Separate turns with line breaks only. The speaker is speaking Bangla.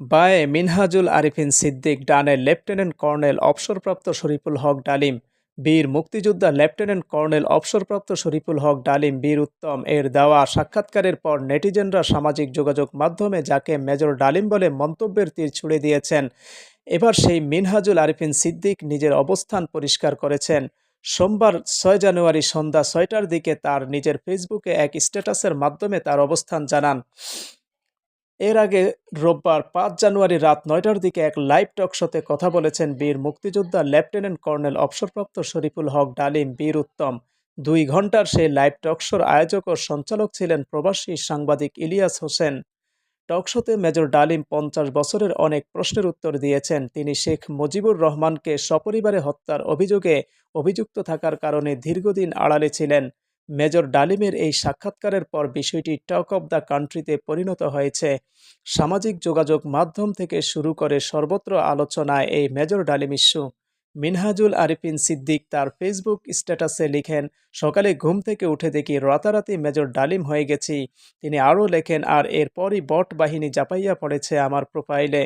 বাঁয়ে মিনহাজুল আরিফিন সিদ্দিক, ডানে লেফটেন্যান্ট কর্নেল অবসরপ্রাপ্ত শরীফুল হক ডালিম। বীর মুক্তিযোদ্ধা লেফটেন্যান্ট কর্নেল অবসরপ্রাপ্ত শরীফুল হক ডালিম বীর উত্তম এর দেওয়া সাক্ষাৎকারের পর নেটিজেনরা সামাজিক যোগাযোগ মাধ্যমে যাকে মেজর ডালিম বলে মন্তব্যের তীর ছুড়ে দিয়েছেন। এবার সেই মিনহাজুল আরিফিন সিদ্দিক নিজের অবস্থান পরিষ্কার করেছেন। সোমবার 6 জানুয়ারি সন্ধ্যা 6টার দিকে তার নিজের ফেসবুকে এক স্ট্যাটাসের মাধ্যমে তার অবস্থান জানান। এর আগে রোববার 5 জানুয়ারি রাত 9টার দিকে এক লাইভ টক শোতে কথা বলেছেন বীর মুক্তিযোদ্ধা লেফটেন্যান্ট কর্নেল অবসরপ্রাপ্ত শরীফুল হক ডালিম বীর উত্তম। 2 ঘণ্টার সেই লাইভ টক শোর আয়োজক ও সঞ্চালক ছিলেন প্রবাসী সাংবাদিক ইলিয়াস হোসেন। টক শোতে মেজর ডালিম 50 বছরের অনেক প্রশ্নের উত্তর দিয়েছেন। তিনি শেখ মুজিবুর রহমানকে সপরিবারে হত্যার অভিযোগে অভিযুক্ত থাকার কারণে দীর্ঘদিন আড়ালে ছিলেন। মেজর ডালিমের এই সাক্ষাৎকারের পর বিষয়টি টক অব দ্য কান্ট্রিতে পরিণত হয়েছে। সামাজিক যোগাযোগ মাধ্যম থেকে শুরু করে সর্বত্র আলোচনায় এই মেজর ডালিম ইস্যু। মিনহাজুল আরিফিন সিদ্দিক তার ফেসবুক স্ট্যাটাসে লিখেন, সকালে ঘুম থেকে উঠে দেখি রাতারাতি মেজর ডালিম হয়ে গেছি। তিনি আরও লেখেন, আর এরপরই বট বাহিনী ঝাঁপাইয়া পড়েছে আমার প্রোফাইলে।